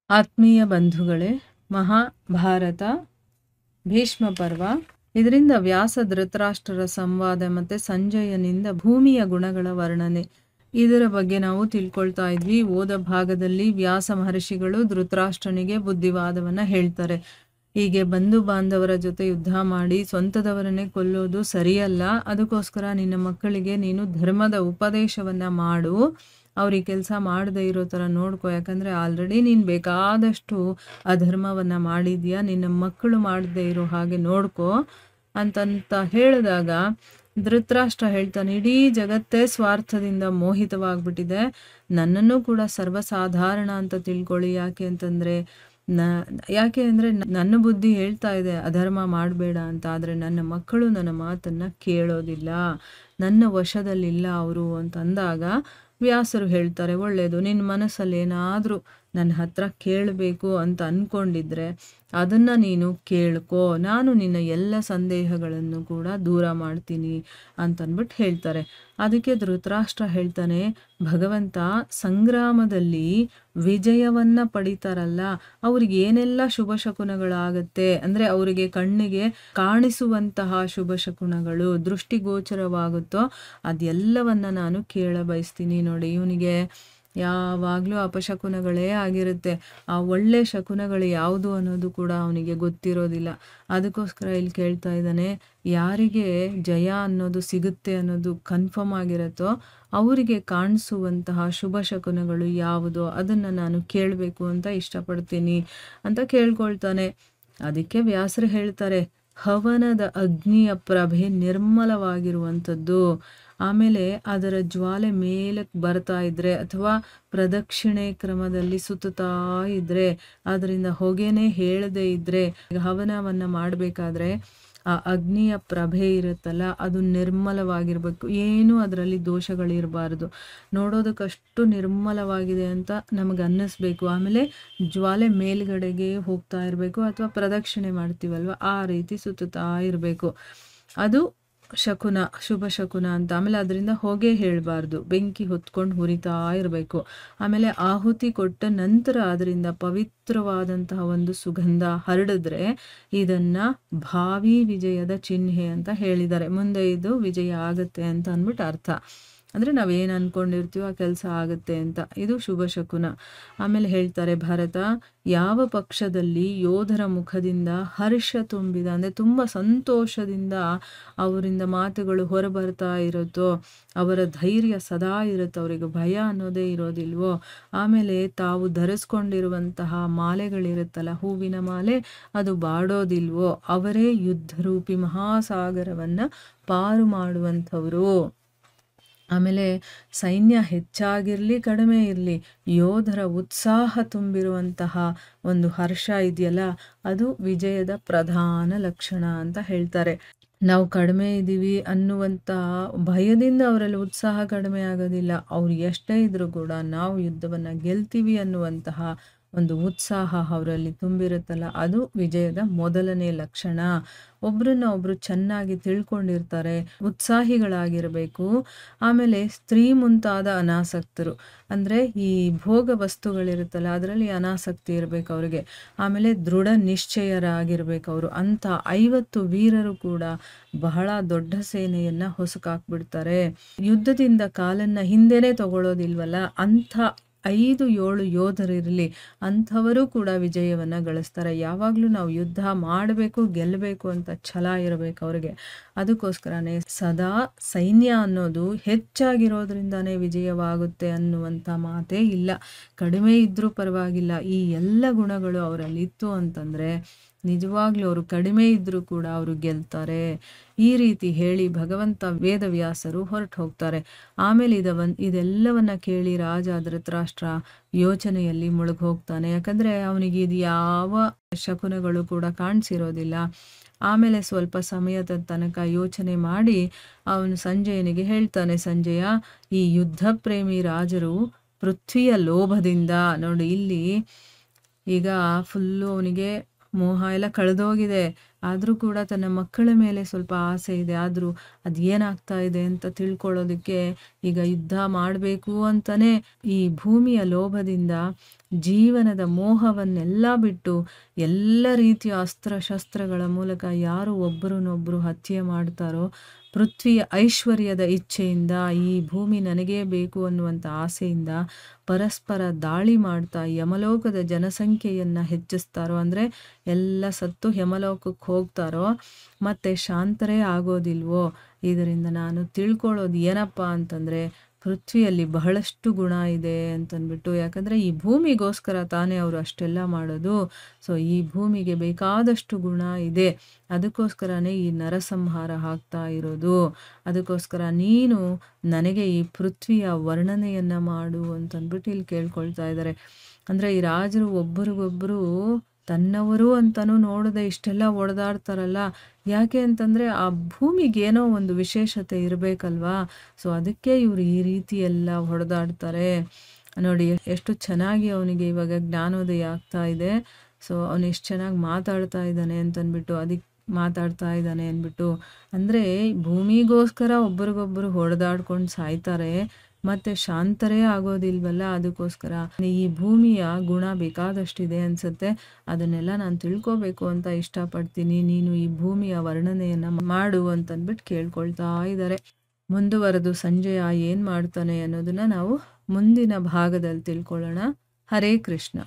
ಆತ್ಮೀಯ ಬಂಧುಗಳೇ, ಮಹಾಭಾರತ ಭೀಷ್ಮ ಪರ್ವ. ಇದರಿಂದ ವ್ಯಾಸ ಧೃತರಾಷ್ಟ್ರರ ಸಂವಾದ ಮತ್ತು ಸಂಜಯನಿಂದ ಭೂಮಿಯ ಗುಣಗಳ ವರ್ಣನೆ, ಇದರ ಬಗ್ಗೆ ನಾವು ತಿಳ್ಕೊಳ್ತಾ ಇದ್ವಿ. ಓದ ಭಾಗದಲ್ಲಿ ವ್ಯಾಸ ಮಹರ್ಷಿಗಳು ಧೃತರಾಷ್ಟ್ರನಿಗೆ ಬುದ್ಧಿವಾದವನ್ನು ಹೇಳ್ತಾರೆ. ಹೀಗೆ ಬಂಧು ಬಾಂಧವರ ಜೊತೆ ಯುದ್ಧ ಮಾಡಿ ಸ್ವಂತದವರನ್ನೇ ಕೊಲ್ಲೋದು ಸರಿಯಲ್ಲ. ಅದಕ್ಕೋಸ್ಕರ ನಿನ್ನ ಮಕ್ಕಳಿಗೆ ನೀನು ಧರ್ಮದ ಉಪದೇಶವನ್ನು ಮಾಡು. ಅವ್ರಿಗೆ ಕೆಲಸ ಮಾಡದೇ ಇರೋ ಥರ ನೋಡ್ಕೊ. ಯಾಕಂದರೆ ಆಲ್ರೆಡಿ ನೀನು ಬೇಕಾದಷ್ಟು ಅಧರ್ಮವನ್ನು ಮಾಡಿದ್ಯಾ, ನಿನ್ನ ಮಕ್ಕಳು ಮಾಡದೇ ಇರೋ ಹಾಗೆ ನೋಡ್ಕೊ ಅಂತಂತ ಹೇಳಿದಾಗ ಧೃತರಾಷ್ಟ್ರ ಹೇಳ್ತಾನೆ, ಇಡೀ ಜಗತ್ತೇ ಸ್ವಾರ್ಥದಿಂದ ಮೋಹಿತವಾಗ್ಬಿಟ್ಟಿದೆ, ನನ್ನನ್ನು ಕೂಡ ಸರ್ವಸಾಧಾರಣ ಅಂತ ತಿಳ್ಕೊಳ್ಳಿ. ಯಾಕೆ ಅಂದರೆ ನನ್ನ ಬುದ್ಧಿ ಹೇಳ್ತಾ ಇದೆ ಅಧರ್ಮ ಮಾಡಬೇಡ ಅಂತ. ಆದರೆ ನನ್ನ ಮಕ್ಕಳು ನನ್ನ ಮಾತನ್ನು ಕೇಳೋದಿಲ್ಲ, ನನ್ನ ವಶದಲ್ಲಿಲ್ಲ ಅವರು ಅಂತಂದಾಗ ವ್ಯಾಸರು ಹೇಳ್ತಾರೆ, ಒಳ್ಳೆಯದು, ನಿನ್ನ ಮನಸ್ಸಲ್ಲಿ ಏನಾದರೂ ನನ್ನ ಹತ್ರ ಕೇಳಬೇಕು ಅಂತ ಅಂದ್ಕೊಂಡಿದ್ರೆ ಅದನ್ನು ನೀನು ಕೇಳ್ಕೊ, ನಾನು ನಿನ್ನ ಎಲ್ಲ ಸಂದೇಹಗಳನ್ನು ಕೂಡ ದೂರ ಮಾಡ್ತೀನಿ ಅಂತಂದ್ಬಿಟ್ಟು ಹೇಳ್ತಾರೆ. ಅದಕ್ಕೆ ಧೃತರಾಷ್ಟ್ರ ಹೇಳ್ತಾನೆ, ಭಗವಂತ ಸಂಗ್ರಾಮದಲ್ಲಿ ವಿಜಯವನ್ನು ಪಡಿತಾರಲ್ಲ, ಅವ್ರಿಗೆ ಏನೆಲ್ಲ ಶುಭ ಶಕುನಗಳಾಗತ್ತೆ ಅಂದರೆ ಅವರಿಗೆ ಕಣ್ಣಿಗೆ ಕಾಣಿಸುವಂತಹ ಶುಭ ಶಕುನಗಳು ದೃಷ್ಟಿಗೋಚರವಾಗುತ್ತೋ ಅದೆಲ್ಲವನ್ನು ನಾನು ಕೇಳ ಬಯಸ್ತೀನಿ. ನೋಡಿ, ಇವನಿಗೆ ಯಾವಾಗಲೂ ಅಪಶಕುನಗಳೇ ಆಗಿರುತ್ತೆ. ಆ ಒಳ್ಳೆ ಶಕುನಗಳು ಯಾವುದು ಅನ್ನೋದು ಕೂಡ ಅವನಿಗೆ ಗೊತ್ತಿರೋದಿಲ್ಲ. ಅದಕ್ಕೋಸ್ಕರ ಇಲ್ಲಿ ಕೇಳ್ತಾ ಇದ್ದಾನೆ, ಯಾರಿಗೆ ಜಯ ಅನ್ನೋದು ಸಿಗುತ್ತೆ ಅನ್ನೋದು ಕನ್ಫರ್ಮ್ ಆಗಿರುತ್ತೋ ಅವರಿಗೆ ಕಾಣಿಸುವಂತಹ ಶುಭ ಶಕುನಗಳು ಯಾವುದೋ ಅದನ್ನು ನಾನು ಕೇಳಬೇಕು ಅಂತ ಇಷ್ಟಪಡ್ತೀನಿ ಅಂತ ಕೇಳ್ಕೊಳ್ತಾನೆ. ಅದಕ್ಕೆ ವ್ಯಾಸರು ಹೇಳ್ತಾರೆ, ಹವನದ ಅಗ್ನಿಯ ಪ್ರಭೆ ನಿರ್ಮಲವಾಗಿರುವಂಥದ್ದು, ಆಮೇಲೆ ಅದರ ಜ್ವಾಲೆ ಮೇಲಕ್ಕೆ ಬರ್ತಾ ಇದ್ರೆ ಅಥವಾ ಪ್ರದಕ್ಷಿಣೆ ಕ್ರಮದಲ್ಲಿ ಸುತ್ತಾ ಇದ್ರೆ, ಅದರಿಂದ ಹೊಗೆನೇ ಹೇಳದೇ ಇದ್ರೆ, ಹವನವನ್ನು ಮಾಡಬೇಕಾದ್ರೆ ಆ ಅಗ್ನಿಯ ಪ್ರಭೆ ಇರುತ್ತಲ್ಲ ಅದು ನಿರ್ಮಲವಾಗಿರ್ಬೇಕು, ಏನೂ ಅದರಲ್ಲಿ ದೋಷಗಳಿರಬಾರ್ದು, ನೋಡೋದಕ್ಕಷ್ಟು ನಿರ್ಮಲವಾಗಿದೆ ಅಂತ ನಮಗೆ ಅನ್ನಿಸ್ಬೇಕು. ಆಮೇಲೆ ಜ್ವಾಲೆ ಮೇಲ್ಗಡೆಗೆ ಹೋಗ್ತಾ ಇರಬೇಕು ಅಥವಾ ಪ್ರದಕ್ಷಿಣೆ ಮಾಡ್ತೀವಲ್ವ ಆ ರೀತಿ ಸುತ್ತಾ ಇರಬೇಕು, ಅದು ಶಕುನ, ಶುಭ ಶಕುನ ಅಂತ. ಆಮೇಲೆ ಅದರಿಂದ ಹೊಗೆ ಹೇಳಬಾರ್ದು, ಬೆಂಕಿ ಹೊತ್ಕೊಂಡು ಹುರಿತಾ ಇರಬೇಕು. ಆಮೇಲೆ ಆಹುತಿ ಕೊಟ್ಟ ನಂತರ ಅದರಿಂದ ಪವಿತ್ರವಾದಂತಹ ಒಂದು ಸುಗಂಧ ಹರಡಿದ್ರೆ ಇದನ್ನು ಭಾವಿ ವಿಜಯದ ಚಿಹ್ನೆ ಅಂತ ಹೇಳಿದ್ದಾರೆ. ಮುಂದೆ ಇದು ವಿಜಯ ಆಗುತ್ತೆ ಅಂತ ಅಂದ್ಬಿಟ್ಟು ಅರ್ಥ. ಅಂದರೆ ನಾವೇನು ಅಂದ್ಕೊಂಡಿರ್ತೀವೋ ಆ ಕೆಲಸ ಆಗುತ್ತೆ ಅಂತ, ಇದು ಶುಭ ಶಕುನ. ಆಮೇಲೆ ಹೇಳ್ತಾರೆ, ಭರತ, ಯಾವ ಪಕ್ಷದಲ್ಲಿ ಯೋಧರ ಮುಖದಿಂದ ಹರ್ಷ ತುಂಬಿದ ಅಂದರೆ ತುಂಬ ಸಂತೋಷದಿಂದ ಅವರಿಂದ ಮಾತುಗಳು ಹೊರಬರ್ತಾ ಇರುತ್ತೋ, ಅವರ ಧೈರ್ಯ ಸದಾ ಇರುತ್ತೋ, ಅವರಿಗೆ ಭಯ ಅನ್ನೋದೇ ಇರೋದಿಲ್ವೋ, ಆಮೇಲೆ ತಾವು ಧರಿಸ್ಕೊಂಡಿರುವಂತಹ ಮಾಲೆಗಳಿರುತ್ತಲ್ಲ, ಹೂವಿನ ಮಾಲೆ, ಅದು ಬಾಡೋದಿಲ್ವೋ, ಅವರೇ ಯುದ್ಧರೂಪಿ ಮಹಾಸಾಗರವನ್ನು ಪಾರು ಮಾಡುವಂಥವರು. ಆಮೇಲೆ ಸೈನ್ಯ ಹೆಚ್ಚಾಗಿರಲಿ ಕಡಿಮೆ ಇರಲಿ, ಯೋಧರ ಉತ್ಸಾಹ ತುಂಬಿರುವಂತಹ ಒಂದು ಹರ್ಷ ಇದೆಯಲ್ಲ ಅದು ವಿಜಯದ ಪ್ರಧಾನ ಲಕ್ಷಣ ಅಂತ ಹೇಳ್ತಾರೆ. ನಾವು ಕಡಿಮೆ ಇದ್ದೀವಿ ಅನ್ನುವಂಥ ಭಯದಿಂದ ಅವರಲ್ಲಿ ಉತ್ಸಾಹ ಕಡಿಮೆ ಆಗೋದಿಲ್ಲ. ಅವ್ರು ಎಷ್ಟೇ ಇದ್ರೂ ಕೂಡ ನಾವು ಯುದ್ಧವನ್ನು ಗೆಲ್ತೀವಿ ಅನ್ನುವಂತಹ ಒಂದು ಉತ್ಸಾಹ ಅವರಲ್ಲಿ ತುಂಬಿರುತ್ತಲ್ಲ ಅದು ವಿಜಯದ ಮೊದಲನೇ ಲಕ್ಷಣ. ಒಬ್ಬರನ್ನ ಒಬ್ಬರು ಚೆನ್ನಾಗಿ ತಿಳ್ಕೊಂಡಿರ್ತಾರೆ, ಉತ್ಸಾಹಿಗಳಾಗಿರಬೇಕು. ಆಮೇಲೆ ಸ್ತ್ರೀ ಮುಂತಾದ ಅನಾಸಕ್ತರು ಅಂದರೆ ಈ ಭೋಗ ವಸ್ತುಗಳಿರುತ್ತಲ್ಲ ಅದರಲ್ಲಿ ಅನಾಸಕ್ತಿ ಇರಬೇಕು ಅವರಿಗೆ. ಆಮೇಲೆ ದೃಢ ನಿಶ್ಚಯರಾಗಿರ್ಬೇಕು ಅವರು. ಅಂಥ 50 ವೀರರು ಕೂಡ ಬಹಳ ದೊಡ್ಡ ಸೇನೆಯನ್ನು ಹೊಸಕಾಕ್ಬಿಡ್ತಾರೆ. ಯುದ್ಧದಿಂದ ಕಾಲನ್ನು ಹಿಂದೆನೇ ತಗೊಳ್ಳೋದಿಲ್ವಲ್ಲ, ಅಂಥ 5-7 ಯೋಧರಿರಲಿ, ಅಂಥವರು ಕೂಡ ವಿಜಯವನ್ನು ಗಳಿಸ್ತಾರೆ. ಯಾವಾಗಲೂ ನಾವು ಯುದ್ಧ ಮಾಡಬೇಕು, ಗೆಲ್ಲಬೇಕು ಅಂತ ಛಲ ಇರಬೇಕು ಅವ್ರಿಗೆ. ಅದಕ್ಕೋಸ್ಕರನೇ ಸದಾ ಸೈನ್ಯ ಅನ್ನೋದು ಹೆಚ್ಚಾಗಿರೋದ್ರಿಂದಾನೇ ವಿಜಯವಾಗುತ್ತೆ ಅನ್ನುವಂಥ ಮಾತೇ ಇಲ್ಲ. ಕಡಿಮೆ ಇದ್ದರೂ ಪರವಾಗಿಲ್ಲ, ಈ ಎಲ್ಲ ಗುಣಗಳು ಅವರಲ್ಲಿ ಇತ್ತು ಅಂತಂದರೆ ನಿಜವಾಗ್ಲೂ ಅವರು ಕಡಿಮೆ ಇದ್ದರೂ ಕೂಡ ಅವರು ಗೆಲ್ತಾರೆ. ಈ ರೀತಿ ಹೇಳಿ ಭಗವಂತ ವೇದವ್ಯಾಸರು ಹೊರಟು ಹೋಗ್ತಾರೆ. ಆಮೇಲೆ ಇದೆಲ್ಲವನ್ನ ಕೇಳಿ ರಾಜ ಧೃತರಾಷ್ಟ್ರ ಯೋಚನೆಯಲ್ಲಿ ಮುಳುಗಿ ಹೋಗ್ತಾನೆ. ಯಾಕಂದರೆ ಅವನಿಗೆ ಇದು ಯಾವ ಶಕುನಗಳು ಕೂಡ ಕಾಣಿಸಿರೋದಿಲ್ಲ. ಆಮೇಲೆ ಸ್ವಲ್ಪ ಸಮಯದ ತನಕ ಯೋಚನೆ ಮಾಡಿ ಅವನು ಸಂಜಯನಿಗೆ ಹೇಳ್ತಾನೆ, ಸಂಜಯ, ಈ ಯುದ್ಧ ಪ್ರೇಮಿ ರಾಜರು ಪೃಥ್ವಿಯ ಲೋಭದಿಂದ, ನೋಡಿ ಇಲ್ಲಿ ಈಗ ಫುಲ್ಲು ಅವನಿಗೆ ಮೋಹ ಎಲ್ಲ ಕಳೆದೋಗಿದೆ. ಆದರೂ ಕೂಡ ತನ್ನ ಮಕ್ಕಳ ಮೇಲೆ ಸ್ವಲ್ಪ ಆಸೆ ಇದೆ. ಆದರೂ ಅದು ಏನಾಗ್ತಾ ಇದೆ ಅಂತ ತಿಳ್ಕೊಳ್ಳೋದಕ್ಕೆ ಈಗ ಯುದ್ಧ ಮಾಡಬೇಕು ಅಂತಲೇ ಈ ಭೂಮಿಯ ಲೋಭದಿಂದ ಜೀವನದ ಮೋಹವನ್ನೆಲ್ಲ ಬಿಟ್ಟು ಎಲ್ಲ ರೀತಿಯ ಅಸ್ತ್ರಶಸ್ತ್ರಗಳ ಮೂಲಕ ಯಾರು ಒಬ್ಬರನ್ನೊಬ್ಬರು ಹತ್ಯೆ ಮಾಡ್ತಾರೋ, ಪೃಥ್ವಿಯ ಐಶ್ವರ್ಯದ ಇಚ್ಛೆಯಿಂದ ಈ ಭೂಮಿ ನನಗೇ ಬೇಕು ಅನ್ನುವಂಥ ಆಸೆಯಿಂದ ಪರಸ್ಪರ ದಾಳಿ ಮಾಡ್ತಾ ಯಮಲೋಕದ ಜನಸಂಖ್ಯೆಯನ್ನು ಹೆಚ್ಚಿಸ್ತಾರೋ, ಅಂದರೆ ಎಲ್ಲ ಸತ್ತು ಯಮಲೋಕಕ್ಕೆ ಹೋಗ್ತಾರೋ, ಮತ್ತು ಶಾಂತರೇ ಆಗೋದಿಲ್ವೋ. ಇದರಿಂದ ನಾನು ತಿಳ್ಕೊಳ್ಳೋದು ಏನಪ್ಪ ಅಂತಂದರೆ, ಪೃಥ್ವಿಯಲ್ಲಿ ಬಹಳಷ್ಟು ಗುಣ ಇದೆ ಅಂತಂದ್ಬಿಟ್ಟು. ಯಾಕಂದರೆ ಈ ಭೂಮಿಗೋಸ್ಕರ ತಾನೇ ಅವರು ಅಷ್ಟೆಲ್ಲ ಮಾಡೋದು. ಸೊ ಈ ಭೂಮಿಗೆ ಬೇಕಾದಷ್ಟು ಗುಣ ಇದೆ, ಅದಕ್ಕೋಸ್ಕರನೇ ಈ ನರಸಂಹಾರ ಆಗ್ತಾ ಇರೋದು. ಅದಕ್ಕೋಸ್ಕರ ನೀನು ನನಗೆ ಈ ಪೃಥ್ವಿಯ ವರ್ಣನೆಯನ್ನು ಮಾಡು ಅಂತಂದ್ಬಿಟ್ಟು ಇಲ್ಲಿ ಕೇಳ್ಕೊಳ್ತಾ ಇದ್ದಾರೆ. ಅಂದರೆ ಈ ರಾಜರು ಒಬ್ಬರಿಗೊಬ್ಬರು ತನ್ನವರು ಅಂತಲೂ ನೋಡದೆ ಇಷ್ಟೆಲ್ಲ ಹೊಡೆದಾಡ್ತಾರಲ್ಲ, ಯಾಕೆ ಅಂತಂದರೆ ಆ ಭೂಮಿಗೆ ಏನೋ ಒಂದು ವಿಶೇಷತೆ ಇರಬೇಕಲ್ವಾ. ಸೊ ಅದಕ್ಕೆ ಇವರು ಈ ರೀತಿ ಎಲ್ಲ ಹೊಡೆದಾಡ್ತಾರೆ. ನೋಡಿ ಎಷ್ಟು ಚೆನ್ನಾಗಿ ಅವನಿಗೆ ಇವಾಗ ಜ್ಞಾನೋದಯ ಆಗ್ತಾ ಇದೆ. ಸೊ ಅವನು ಎಷ್ಟು ಚೆನ್ನಾಗಿ ಮಾತಾಡ್ತಾ ಇದ್ದಾನೆ ಅಂತಂದ್ಬಿಟ್ಟು, ಅದಕ್ಕೆ ಮಾತಾಡ್ತಾ ಇದ್ದಾನೆ ಅಂದ್ಬಿಟ್ಟು. ಅಂದರೆ ಭೂಮಿಗೋಸ್ಕರ ಒಬ್ರಿಗೊಬ್ಬರು ಹೊಡೆದಾಡ್ಕೊಂಡು ಸಾಯ್ತಾರೆ, ಮತ್ತು ಶಾಂತರೇ ಆಗೋದಿಲ್ವಲ್ಲ. ಅದಕ್ಕೋಸ್ಕರ ಈ ಭೂಮಿಯ ಗುಣ ಬೇಕಾದಷ್ಟಿದೆ ಅನಿಸುತ್ತೆ, ಅದನ್ನೆಲ್ಲ ನಾನು ತಿಳ್ಕೊಬೇಕು ಅಂತ ಇಷ್ಟಪಡ್ತೀನಿ. ನೀನು ಈ ಭೂಮಿಯ ವರ್ಣನೆಯನ್ನು ಮಾಡು ಅಂತಂದ್ಬಿಟ್ಟು ಕೇಳ್ಕೊಳ್ತಾ ಇದ್ದಾರೆ. ಮುಂದುವರೆದು ಸಂಜಯ ಏನು ಮಾಡ್ತಾನೆ ಅನ್ನೋದನ್ನು ನಾವು ಮುಂದಿನ ಭಾಗದಲ್ಲಿ ತಿಳ್ಕೊಳ್ಳೋಣ. ಹರೇ ಕೃಷ್ಣ.